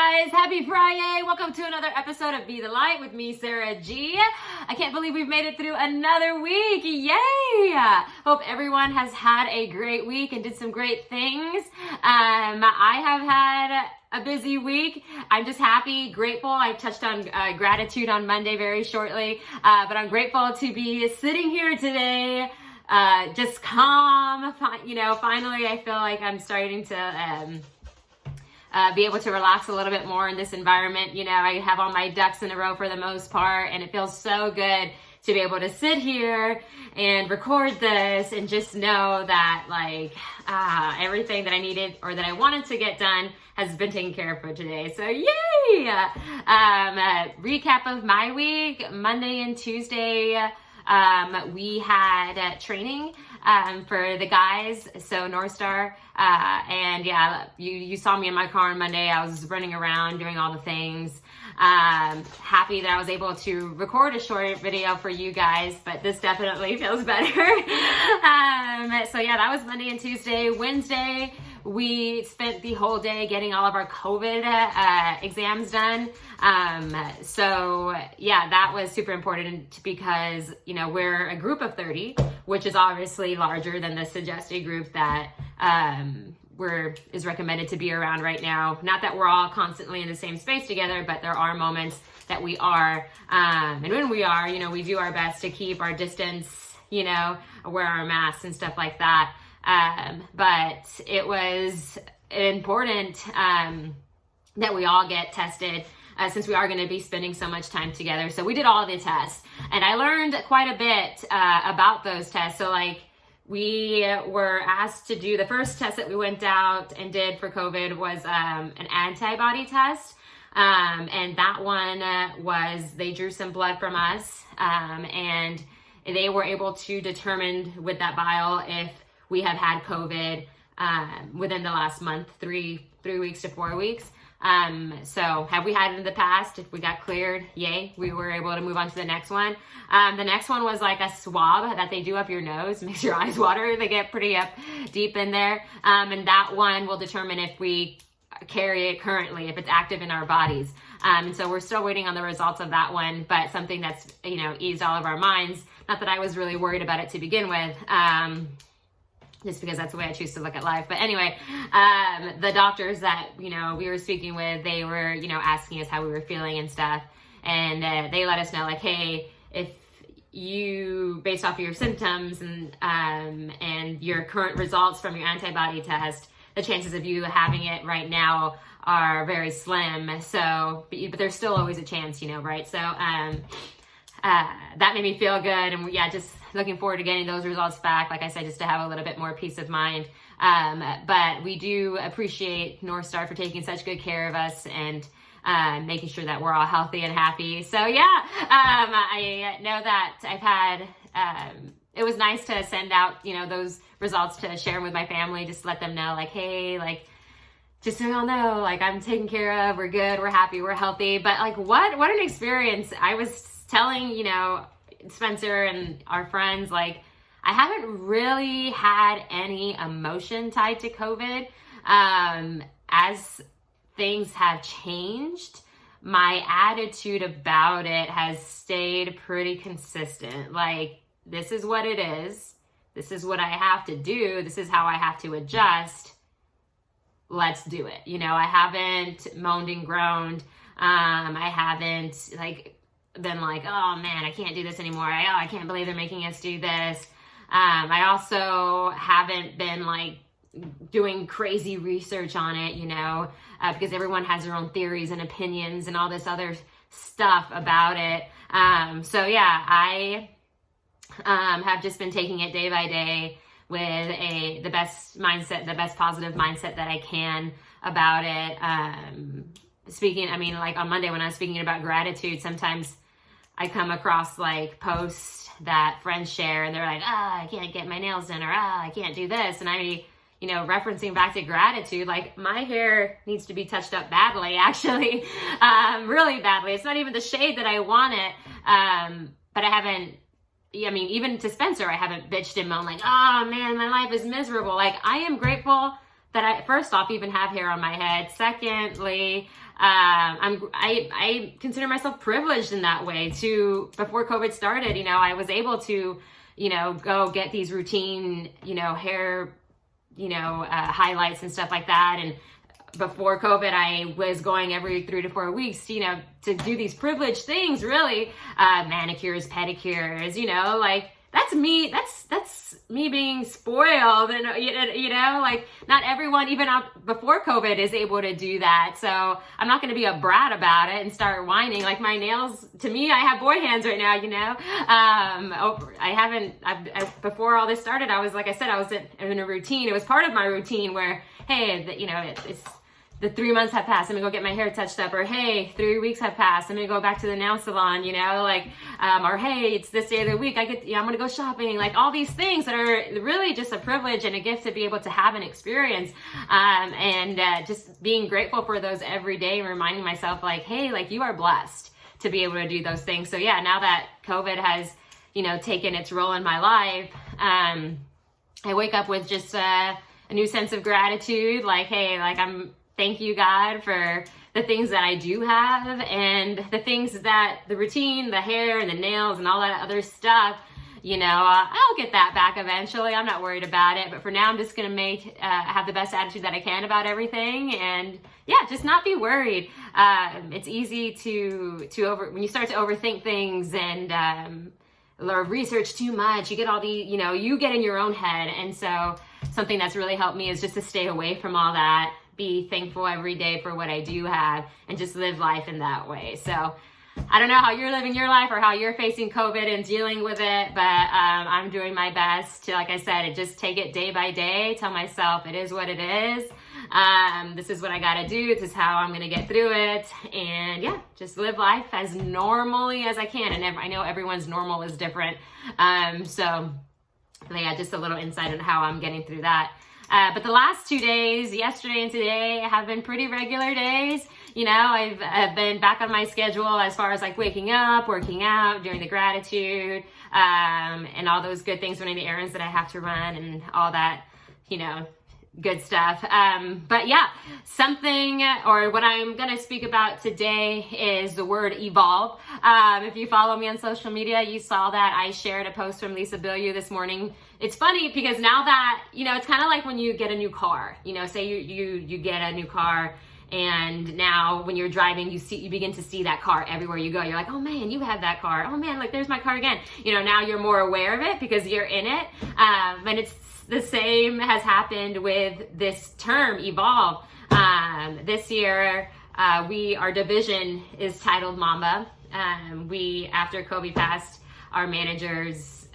guys, happy Friday. Welcome to another episode of Be the Light with me, Sarah G. I can't believe we've made it through another week. Yay! Hope everyone has had a great week and did some great things. I have had a busy week. I'm just happy, grateful. I touched on gratitude on Monday very shortly, but I'm grateful to be sitting here today, just calm. Finally I feel like I'm starting to be able to relax a little bit more in this environment. I have all my ducks in a row for the most part, and it feels so good to be able to sit here and record this and just know that everything that I needed or that I wanted to get done has been taken care of for today. So yay! Recap of my week. Monday and Tuesday, we had training for the guys, so North Star, and yeah, you saw me in my car on Monday. I was running around doing all the things. Happy that I was able to record a short video for you guys, but this definitely feels better. So yeah, that was Monday and Tuesday. Wednesday, we spent the whole day getting all of our COVID exams done. So yeah, that was super important because, we're a group of 30, which is obviously larger than the suggested group that is recommended to be around right now. Not that we're all constantly in the same space together, but there are moments that we are. And when we are, we do our best to keep our distance, wear our masks and stuff like that. But it was important that we all get tested since we are going to be spending so much time together. So we did all the tests, and I learned quite a bit about those tests. So we were asked to do the first test that we went out and did for COVID was an antibody test. And that one they drew some blood from us, and they were able to determine with that vial if we have had COVID within the last month, 3 weeks to 4 weeks. So have we had it in the past? If we got cleared, yay, we were able to move on to the next one. The next one was like a swab that they do up your nose, makes your eyes water. They get pretty up deep in there. And that one will determine if we carry it currently, if it's active in our bodies. And so we're still waiting on the results of that one, but something that's, eased all of our minds. Not that I was really worried about it to begin with. Just because that's the way I choose to look at life. But anyway, the doctors that, we were speaking with, they were, asking us how we were feeling and stuff. And they let us know, hey, if you, based off of your symptoms and your current results from your antibody test, the chances of you having it right now are very slim. So, but there's still always a chance, right? So, that made me feel good. And yeah, just looking forward to getting those results back. Like I said, just to have a little bit more peace of mind. But we do appreciate North Star for taking such good care of us and making sure that we're all healthy and happy. So yeah, I know that I've had, it was nice to send out, those results to share with my family, just let them know hey, just so y'all know, I'm taken care of, we're good, we're happy, we're healthy. But what an experience. I was telling, Spencer and our friends, I haven't really had any emotion tied to COVID. As things have changed, my attitude about it has stayed pretty consistent. This is what it is. This is what I have to do. This is how I have to adjust. Let's do it. I haven't moaned and groaned. I haven't been oh man, I can't do this anymore. I can't believe they're making us do this. I also haven't been doing crazy research on it, because everyone has their own theories and opinions and all this other stuff about it. So yeah, I have just been taking it day by day with the best mindset, the best positive mindset that I can about it. On Monday when I was speaking about gratitude, sometimes I come across posts that friends share and they're I can't get my nails done, or I can't do this. And I, referencing back to gratitude, my hair needs to be touched up badly, actually, really badly. It's not even the shade that I want it. But I haven't, even to Spencer, I haven't bitched and moaned oh man, my life is miserable. I am grateful that I, first off, even have hair on my head. Secondly, I consider myself privileged in that way to, before COVID started, I was able to, go get these routine, hair, highlights and stuff like that. And before COVID, I was going every 3 to 4 weeks, to do these privileged things, really, manicures, pedicures, like that's me being spoiled. And, like not everyone, even before COVID, is able to do that. So I'm not going to be a brat about it and start whining. Like my nails, to me, I have boy hands right now, before all this started, I was, like I said, I was in a routine. It was part of my routine where, hey, it's the 3 months have passed, I'm gonna go get my hair touched up, or hey, 3 weeks have passed, I'm gonna go back to the nail salon, or hey, it's this day of the week, I'm gonna go shopping, like all these things that are really just a privilege and a gift to be able to have an experience, and just being grateful for those every day and reminding myself, like, hey, like you are blessed to be able to do those things. So yeah, now that COVID has, taken its role in my life, I wake up with just a new sense of gratitude, like, hey, like thank you, God, for the things that I do have, and the things that the routine, the hair and the nails and all that other stuff, I'll get that back eventually. I'm not worried about it. But for now, I'm just going to have the best attitude that I can about everything. And yeah, just not be worried. It's easy when you start to overthink things and or research too much, you get all you get in your own head. And so something that's really helped me is just to stay away from all that, be thankful every day for what I do have, and just live life in that way. So I don't know how you're living your life or how you're facing COVID and dealing with it, but I'm doing my best to, like I said, just take it day by day, tell myself it is what it is. This is what I gotta do. This is how I'm gonna get through it. And yeah, just live life as normally as I can. And I know everyone's normal is different. So yeah, just a little insight on how I'm getting through that. But the last 2 days, yesterday and today, have been pretty regular days. I've been back on my schedule as far as like waking up, working out, doing the gratitude, and all those good things, running the errands that I have to run and all that, good stuff. But yeah, what I'm going to speak about today is the word evolve. If you follow me on social media, you saw that I shared a post from Lisa Bilyeu this morning. It's funny because now that, it's kind of like when you get a new car, say you get a new car, and now when you're driving, you begin to see that car everywhere you go. You're like, oh man, you have that car. Oh man, like there's my car again. Now you're more aware of it because you're in it. And it's the same has happened with this term, evolve. This year, our division is titled Mamba. After Kobe passed, our managers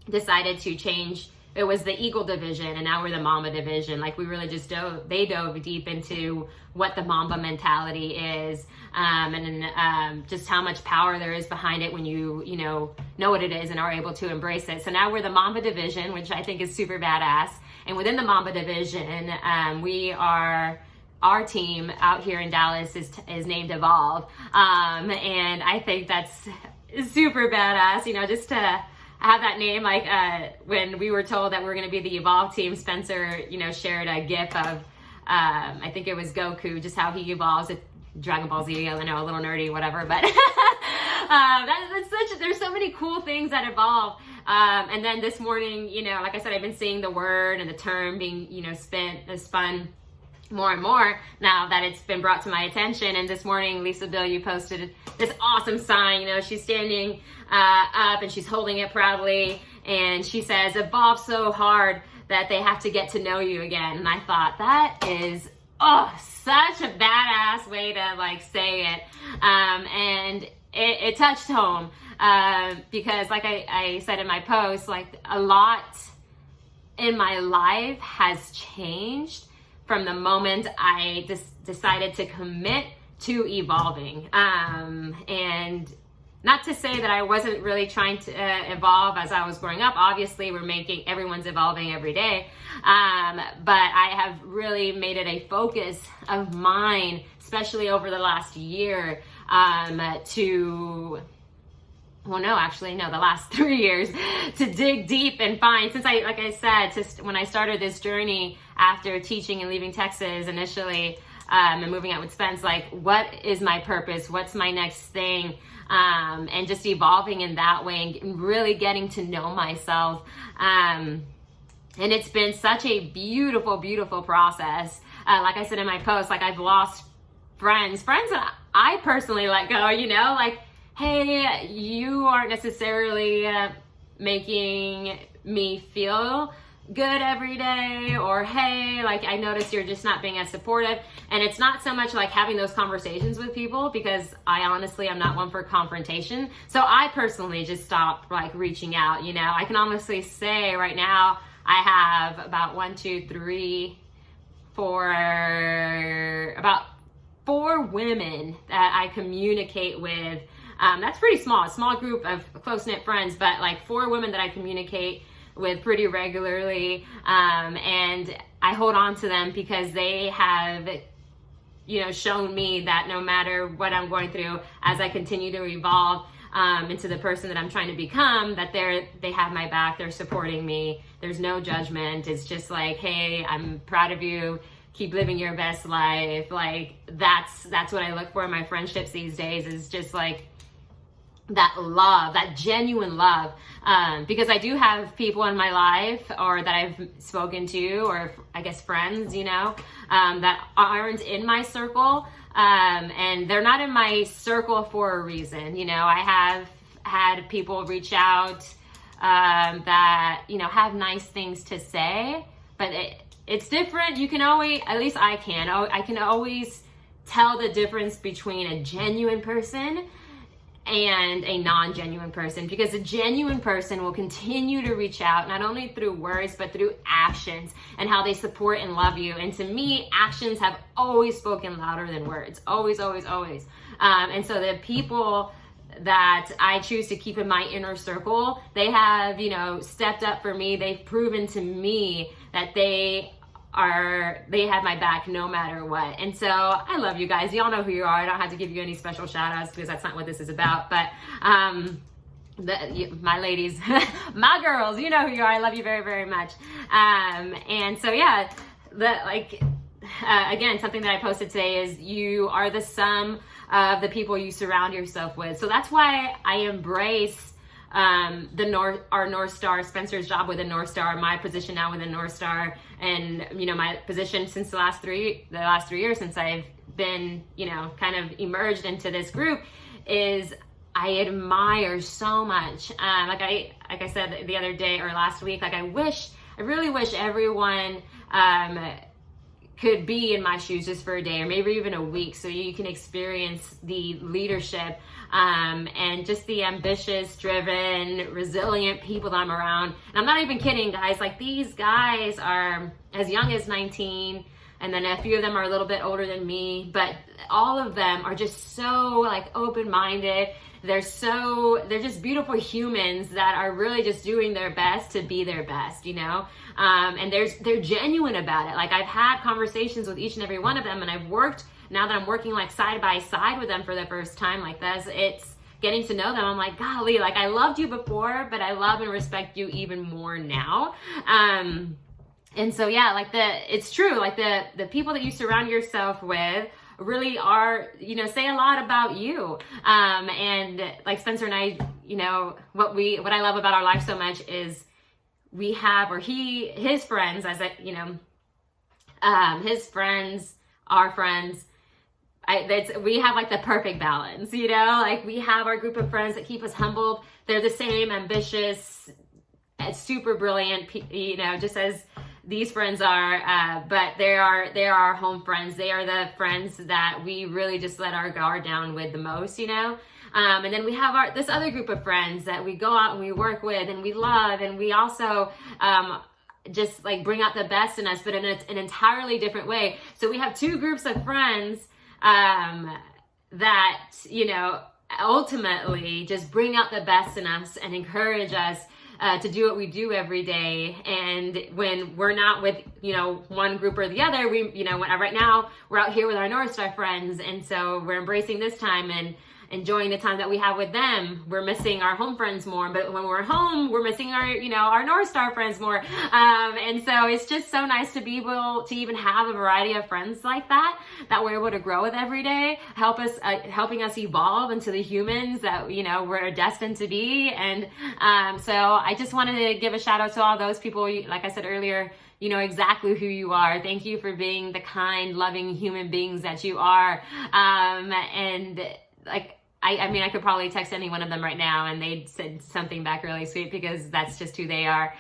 decided to change. It was the Eagle division, and now we're the Mamba division. Like we really just dove deep into what the Mamba mentality is, and just how much power there is behind it when you know what it is and are able to embrace it. So now we're the Mamba division, which I think is super badass. And within the Mamba division, our team out here in Dallas is named Evolve, and I think that's super badass. Just to have that name, like when we were told that we're going to be the Evolve team, Spencer, shared a gif of, I think it was Goku, just how he evolves at Dragon Ball Z. I know, a little nerdy, whatever, but there's so many cool things that evolve. And then this morning, like I said, I've been seeing the word and the term being, spun more and more now that it's been brought to my attention. And this morning, Lisa Bilyeu posted this awesome sign. She's standing up and she's holding it proudly, and she says, evolve so hard that they have to get to know you again. And I thought, that is such a badass way to say it. And it touched home because like I said in my post, like a lot in my life has changed from the moment I decided to commit to evolving. And not to say that I wasn't really trying to evolve as I was growing up. Obviously, everyone's evolving every day. But I have really made it a focus of mine, especially over the last year, to well, no, actually, no, the last 3 years to dig deep and find, since like I said, when I started this journey after teaching and leaving Texas initially, and moving out with Spence, like, what is my purpose? What's my next thing? And just evolving in that way and really getting to know myself. And it's been such a beautiful, beautiful process. Like I said in my post, like, I've lost friends that I personally let go, you know, like, hey, you aren't necessarily making me feel good every day, or hey, like, I notice you're just not being as supportive. And it's not so much like having those conversations with people, because I honestly am not one for confrontation. So I personally just stopped like reaching out, you know. I can honestly say right now I have about about 4 women that I communicate with. That's pretty small, a small group of close-knit friends, but like 4 women that I communicate with pretty regularly. And I hold on to them because they have, you know, shown me that no matter what I'm going through, as I continue to evolve into the person that I'm trying to become, that they have my back, they're supporting me. There's no judgment. It's just like, hey, I'm proud of you. Keep living your best life. Like, that's what I look for in my friendships these days, is just like that love, that genuine love. Because I do have people in my life, or that I've spoken to, or I guess friends, you know, that aren't in my circle. And they're not in my circle for a reason. You know, I have had people reach out that, you know, have nice things to say, but it's different. You can always, at least I can always tell the difference between a genuine person and a non-genuine person, because a genuine person will continue to reach out, not only through words, but through actions and how they support and love you. And to me, actions have always spoken louder than words. Always, always, always. And so the people that I choose to keep in my inner circle, they have, you know, stepped up for me. They've proven to me that they have my back no matter what. And so I love you guys. Y'all know who you are. I don't have to give you any special shout outs, because that's not what this is about. But my ladies, my girls, you know who you are. I love you very, very much. And so yeah, again, something that I posted today is you are the sum of the people you surround yourself with. So that's why I embrace our North Star, Spencer's job with the North Star, my position now with the North Star, and, you know, my position since the last 3 years since I've been, you know, kind of emerged into this group, is I admire so much. Like I said the other day, or last week, like I really wish everyone could be in my shoes just for a day, or maybe even a week, so you can experience the leadership and just the ambitious, driven, resilient people that I'm around. And I'm not even kidding, guys. Like, these guys are as young as 19, and then a few of them are a little bit older than me, but all of them are just so like open-minded. They're just beautiful humans that are really just doing their best to be their best, you know? And they're genuine about it. Like, I've had conversations with each and every one of them, and now that I'm working like side by side with them for the first time like this, it's getting to know them. I'm like, golly, like, I loved you before, but I love and respect you even more now. And so, yeah, like it's true. Like the people that you surround yourself with really are, you know, say a lot about you. And like Spencer and I, you know, what I love about our life so much is we have, or his friends, as I, you know, his friends, our friends, we have like the perfect balance, you know, like we have our group of friends that keep us humbled. They're the same ambitious, super brilliant, you know, just as these friends are, but they are our home friends. They are the friends that we really just let our guard down with the most, you know? And then we have this other group of friends that we go out and we work with and we love, and we also, just like bring out the best in us, but in an entirely different way. So we have two groups of friends, that, you know, ultimately just bring out the best in us and encourage us to do what we do every day. And when we're not with, you know, one group or the other, we, you know, right now we're out here with our North Star friends. And so we're embracing this time and enjoying the time that we have with them. We're missing our home friends more, but when we're home, we're missing our, our North Star friends more. And so it's just so nice to be able to even have a variety of friends like that we're able to grow with every day, helping us evolve into the humans that, we're destined to be. And so I just wanted to give a shout out to all those people. Like I said earlier, you know exactly who you are. Thank you for being the kind, loving human beings that you are. And like, I could probably text any one of them right now and they'd said something back really sweet, because that's just who they are.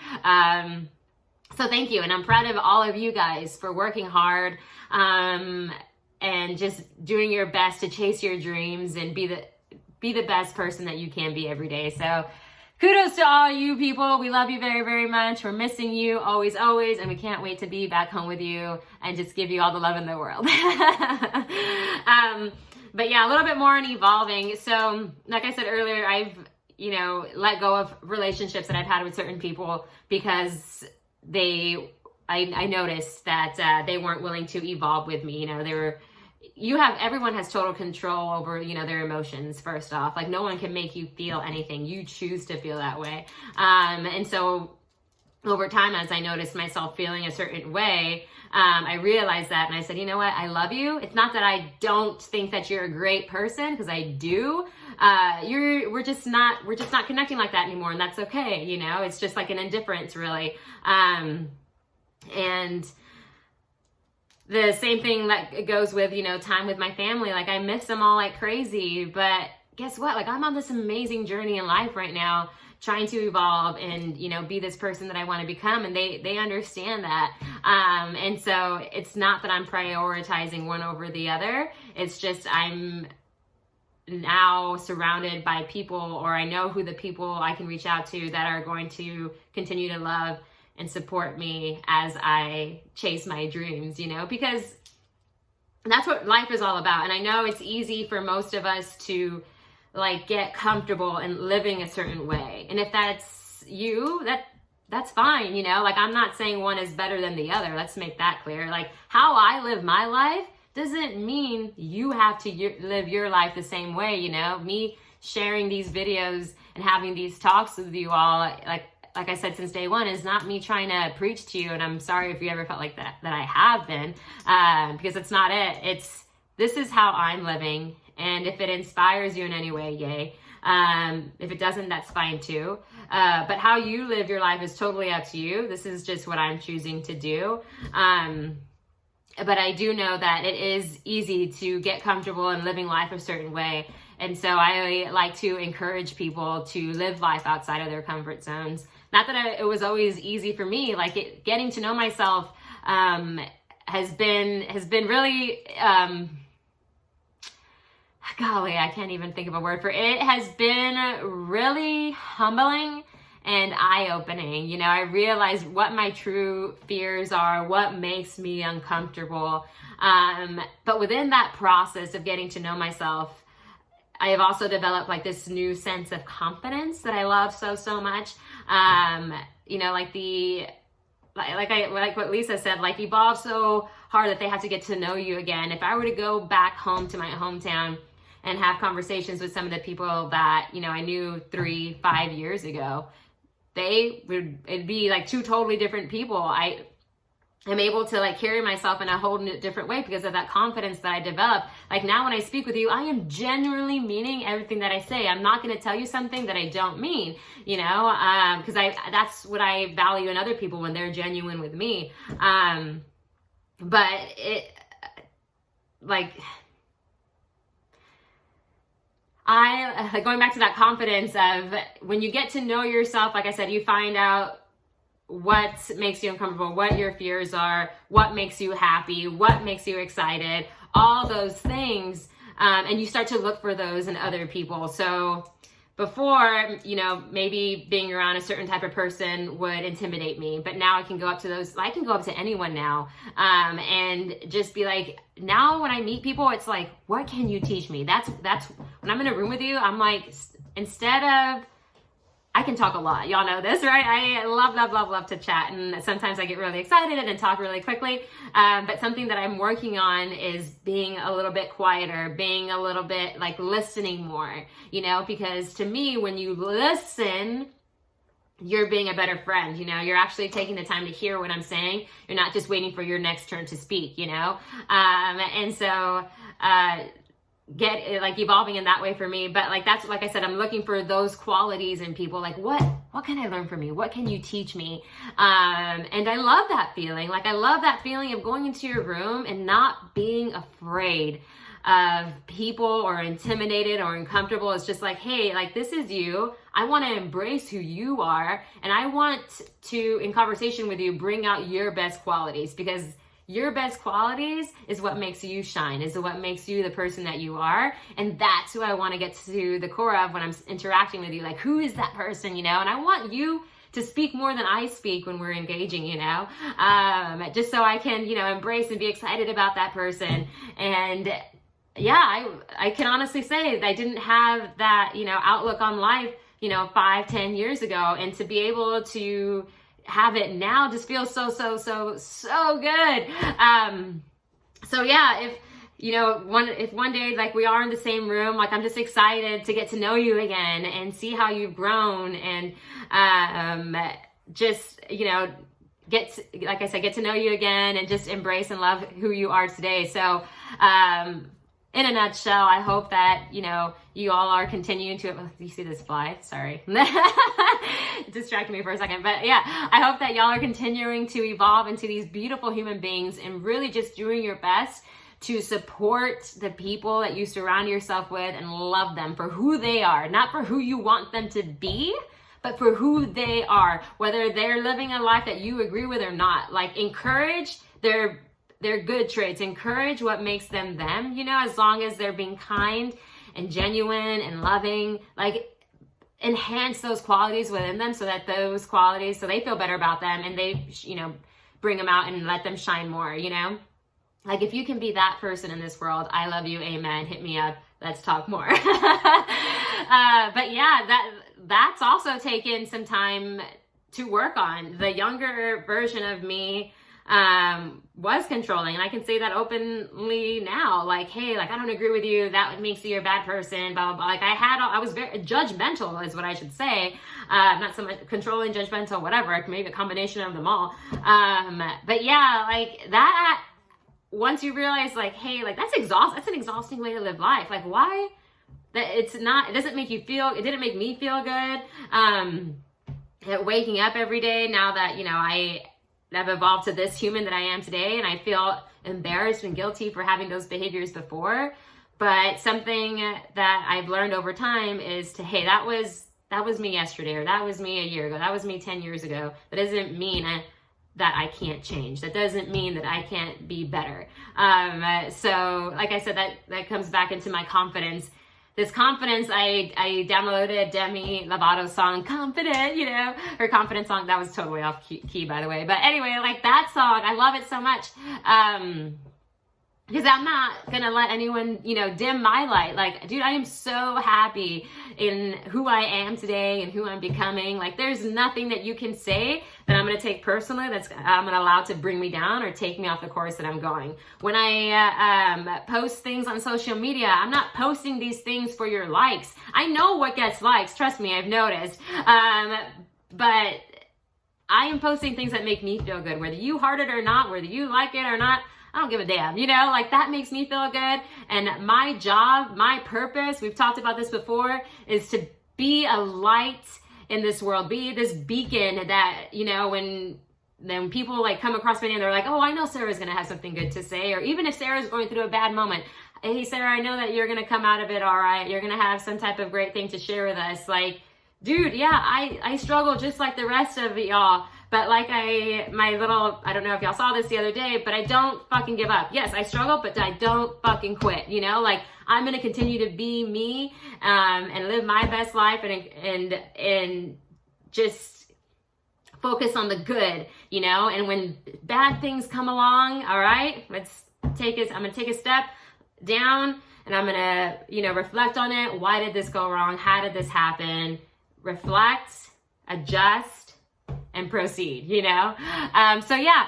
So thank you. And I'm proud of all of you guys for working hard, and just doing your best to chase your dreams and be the best person that you can be every day. So kudos to all you people. We love you very, very much. We're missing you always, always. And we can't wait to be back home with you and just give you all the love in the world. But yeah, a little bit more on evolving. So like I said earlier, I've, let go of relationships that I've had with certain people because I noticed that they weren't willing to evolve with me. Everyone has total control over, their emotions, first off. Like, no one can make you feel anything. You choose to feel that way. And so over time, as I noticed myself feeling a certain way, I realized that, and I said, you know what? I love you. It's not that I don't think that you're a great person, because I do. We're just not connecting like that anymore, and that's okay. It's just like an indifference, really. And the same thing that goes with, time with my family. Like, I miss them all like crazy, but guess what? Like, I'm on this amazing journey in life right now, trying to evolve and, be this person that I want to become. And they understand that. And so it's not that I'm prioritizing one over the other. It's just, I'm now surrounded by people, or I know who the people I can reach out to that are going to continue to love and support me as I chase my dreams, because that's what life is all about. And I know it's easy for most of us to like get comfortable in living a certain way. And if that's you, that's fine, like, I'm not saying one is better than the other. Let's make that clear. Like, how I live my life doesn't mean you have to live your life the same way. Me sharing these videos and having these talks with you all, like I said, since day one, is not me trying to preach to you. And I'm sorry if you ever felt like that I have been, because it's not it. This is how I'm living. And if it inspires you in any way, yay. If it doesn't, that's fine too. But how you live your life is totally up to you. This is just what I'm choosing to do. But I do know that it is easy to get comfortable in living life a certain way. And so I like to encourage people to live life outside of their comfort zones. Not that it was always easy for me. Like, getting to know myself has been really, golly, I can't even think of a word for it. It has been really humbling and eye-opening. I realized what my true fears are, what makes me uncomfortable. But within that process of getting to know myself, I have also developed like this new sense of confidence that I love so much. Like what Lisa said, like, evolve so hard that they have to get to know you again. If I were to go back home to my hometown and have conversations with some of the people that, I knew 3-5 years ago, it'd be like two totally different people. I'm able to like carry myself in a whole different way because of that confidence that I developed. Like, now when I speak with you, I am genuinely meaning everything that I say. I'm not going to tell you something that I don't mean, because that's what I value in other people, when they're genuine with me. But it, like, going back to that confidence of when you get to know yourself, like I said, you find out what makes you uncomfortable, what your fears are, what makes you happy, what makes you excited, all those things. And you start to look for those in other people. So before, maybe being around a certain type of person would intimidate me, but now I can go up to anyone now, and just be like, now when I meet people, it's like, what can you teach me? That's when I'm in a room with you, I'm like, instead of I can talk a lot. Y'all know this, right? I love to chat. And sometimes I get really excited and talk really quickly. But something that I'm working on is being a little bit quieter, being a little bit like listening more, you know, because to me, when you listen, you're being a better friend, you know, you're actually taking the time to hear what I'm saying. You're not just waiting for your next turn to speak, you know? And so, get like evolving in that way for me. But like, that's, like I said, I'm looking for those qualities in people. Like, what can I learn from you? What can you teach me? And I love that feeling. Like, I love that feeling of going into your room and not being afraid of people or intimidated or uncomfortable. It's just like, hey, like, this is you. I want to embrace who you are. And I want to, in conversation with you, bring out your best qualities, because your best qualities is what makes you shine, is what makes you the person that you are. And that's who I want to get to the core of when I'm interacting with you. Like, who is that person, you know? And I want you to speak more than I speak when we're engaging, you know? Just so I can, you know, embrace and be excited about that person. And yeah, I can honestly say that I didn't have that, you know, outlook on life, you know, 5-10 years ago. And to be able to have it now just feels so good. So yeah, if, you know, if one day, like, we are in the same room, like, I'm just excited to get to know you again and see how you've grown, and just, you know, like I said, get to know you again and just embrace and love who you are today. So, in a nutshell, I hope that, you know, you all are continuing to, you see this fly? Sorry. It distracted me for a second. But yeah, I hope that y'all are continuing to evolve into these beautiful human beings and really just doing your best to support the people that you surround yourself with and love them for who they are, not for who you want them to be, but for who they are, whether they're living a life that you agree with or not. Like, encourage their good traits, encourage what makes them them, you know, as long as they're being kind and genuine and loving. Like, enhance those qualities within them so that those qualities, so they feel better about them and they, you know, bring them out and let them shine more, you know? Like, if you can be that person in this world, I love you, amen, hit me up, let's talk more. But yeah, that's also taken some time to work on. The younger version of me was controlling, and I can say that openly now. Like, hey, like, I don't agree with you, that makes you a bad person, blah blah blah. Like, I was very judgmental, is what I should say. Not so much controlling, judgmental, whatever, maybe a combination of them all. But yeah, like, that, once you realize, like, hey, like, that's an exhausting way to live life. Like, why? It doesn't make you feel, it didn't make me feel good. Waking up every day, now that, you know, I've evolved to this human that I am today, and I feel embarrassed and guilty for having those behaviors before. But something that I've learned over time is to, hey, that was me yesterday, or that was me a year ago, that was me 10 years ago. That doesn't mean that I can't change. That doesn't mean that I can't be better. So like I said, that comes back into my confidence. This confidence, I downloaded Demi Lovato's song, Confident, you know, her confidence song. That was totally off key, by the way. But anyway, like, that song, I love it so much. Because I'm not going to let anyone, you know, dim my light. Like, dude, I am so happy in who I am today and who I'm becoming. Like, there's nothing that you can say that I'm going to take personally that's I'm going to allow to bring me down or take me off the course that I'm going. When I post things on social media, I'm not posting these things for your likes. I know what gets likes. Trust me, I've noticed. But I am posting things that make me feel good, whether you heart it or not, whether you like it or not. I don't give a damn, you know, like, that makes me feel good. And my job, my purpose, we've talked about this before, is to be a light in this world, be this beacon that, you know, when people, like, come across me and they're like, oh, I know Sarah's going to have something good to say. Or even if Sarah's going through a bad moment, hey, Sarah, I know that you're going to come out of it all right. You're going to have some type of great thing to share with us. Like, dude, yeah, I struggle just like the rest of y'all. But like I don't know if y'all saw this the other day, but I don't fucking give up. Yes, I struggle, but I don't fucking quit, you know? Like, I'm going to continue to be me, and live my best life and just focus on the good, you know? And when bad things come along, all right, I'm going to take a step down, and I'm going to, you know, reflect on it. Why did this go wrong? How did this happen? reflect, adjust, and proceed, you know? So yeah,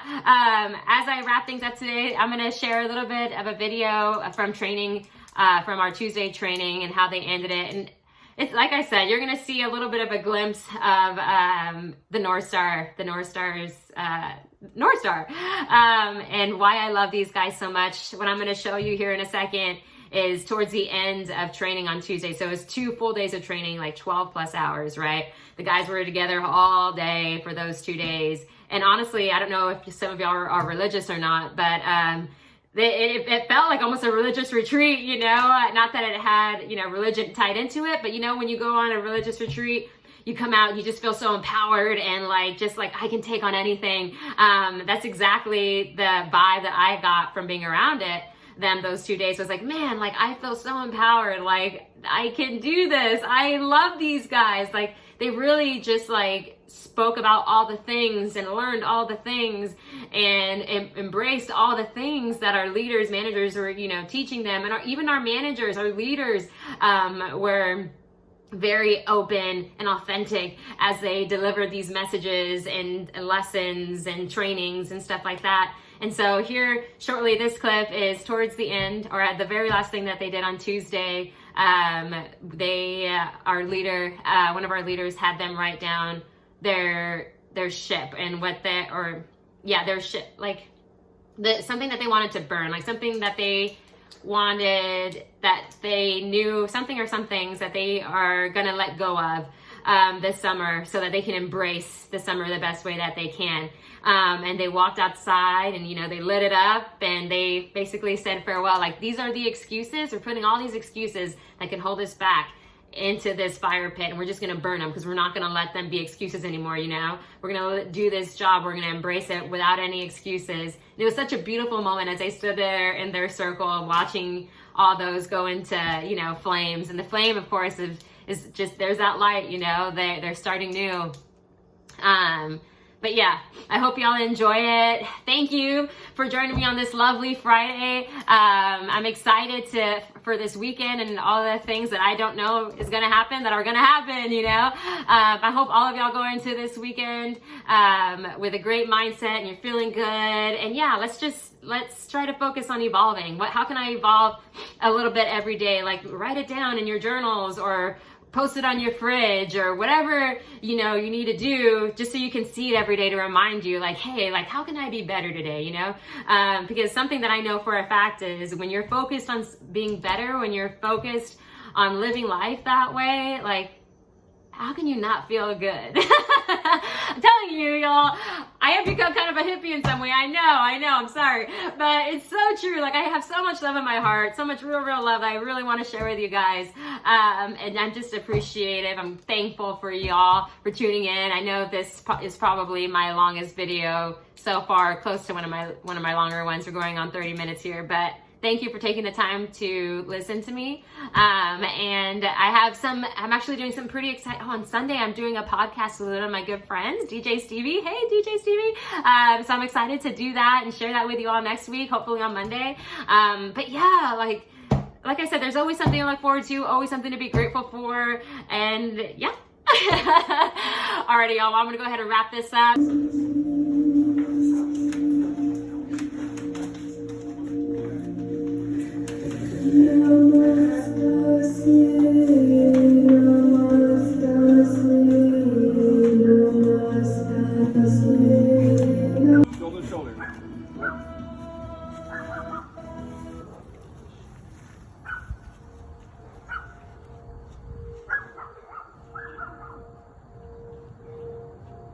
as I wrap things up today, I'm gonna share a little bit of a video from training, from our Tuesday training and how they ended it. And it's like I said, you're gonna see a little bit of a glimpse of the North Star, and why I love these guys so much. What I'm gonna show you here in a second is towards the end of training on Tuesday. So it's 2 full days of training, like 12 plus hours, right? The guys were together all day for those 2 days. And honestly, I don't know if some of y'all are religious or not, but it felt like almost a religious retreat, you know? Not that it had, you know, religion tied into it, but you know, when you go on a religious retreat, you come out and you just feel so empowered and just like I can take on anything. That's exactly the vibe that I got from being around them those 2 days. I was like, man, like I feel so empowered. Like I can do this. I love these guys. Like they really just like spoke about all the things and learned all the things and embraced all the things that our leaders, managers were, you know, teaching them. And even our managers, our leaders were very open and authentic as they delivered these messages and lessons and trainings and stuff like that. And so here shortly, this clip is towards the end, or at the very last thing that they did on Tuesday. Our leader, one of our leaders had them write down their ship and their ship, like something that they wanted to burn, like something that they wanted, that they knew, something or some things that they are gonna let go of this summer so that they can embrace the summer the best way that they can. And they walked outside and, you know, they lit it up and they basically said farewell. Like, these are the excuses. We're putting all these excuses that can hold us back into this fire pit, and we're just going to burn them because we're not going to let them be excuses anymore, you know? We're going to do this job. We're going to embrace it without any excuses. And it was such a beautiful moment as they stood there in their circle watching all those go into, you know, flames. And the flame, of course, is just, there's that light, you know, they're starting new. But yeah, I hope y'all enjoy it. Thank you for joining me on this lovely Friday. I'm excited for this weekend and all the things that I don't know is gonna happen that are gonna happen, you know? I hope all of y'all go into this weekend with a great mindset and you're feeling good. And yeah, let's try to focus on evolving. How can I evolve a little bit every day? Like write it down in your journals or post it on your fridge or whatever, you know, you need to do just so you can see it every day to remind you like, hey, like how can I be better today, you know? Because something that I know for a fact is when you're focused on being better, when you're focused on living life that way, like how can you not feel good? I'm telling you, y'all, I have become kind of a hippie in some way. I know, I'm sorry. But it's so true. Like I have so much love in my heart, so much real love that I really want to share with you guys. And I'm just appreciative. I'm thankful for y'all for tuning in. I know this is probably my longest video so far, close to one of my longer ones. We're going on 30 minutes here, but thank you for taking the time to listen to me. And I'm actually doing some pretty exciting, on Sunday, I'm doing a podcast with one of my good friends, DJ Stevie. Hey, DJ Stevie. So I'm excited to do that and share that with you all next week, hopefully on Monday. But yeah, like I said, there's always something to look forward to, always something to be grateful for. And yeah. Alrighty, y'all, well, I'm gonna go ahead and wrap this up. Shoulder to shoulder.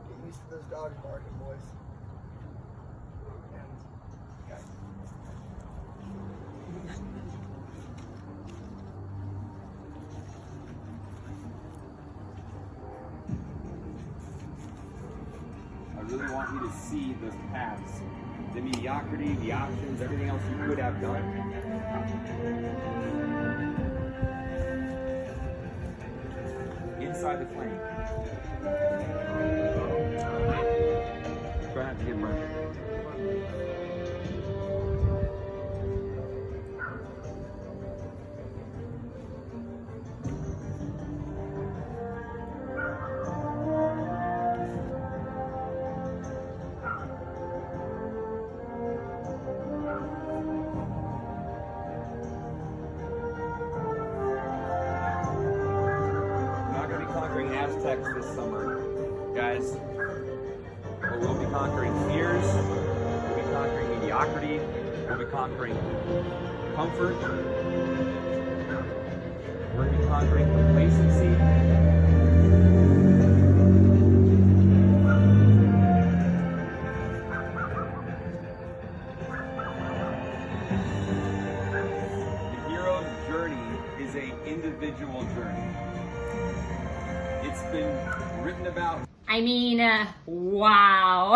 Get used to those dogs barking, boys. And, guys. I really want you to see those paths, the mediocrity, the options, everything else you could have done. Inside the flame. Try not to get burned. guys. But we'll be conquering fears, we'll be conquering mediocrity, we'll be conquering comfort, we're going to be conquering complacency. The hero's journey is an individual journey. It's been written about. I mean, wow.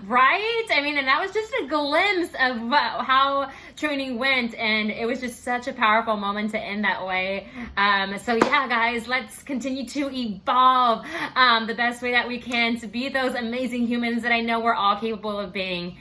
Right? I mean, and that was just a glimpse of how training went, and it was just such a powerful moment to end that way. So yeah, guys, let's continue to evolve the best way that we can to be those amazing humans that I know we're all capable of being.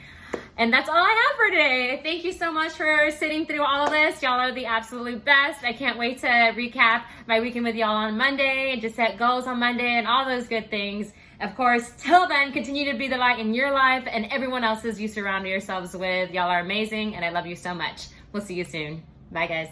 And that's all I have for today. Thank you so much for sitting through all of this. Y'all are the absolute best. I can't wait to recap my weekend with y'all on Monday and just set goals on Monday and all those good things. Of course, till then, continue to be the light in your life and everyone else's you surround yourselves with. Y'all are amazing and I love you so much. We'll see you soon. Bye, guys.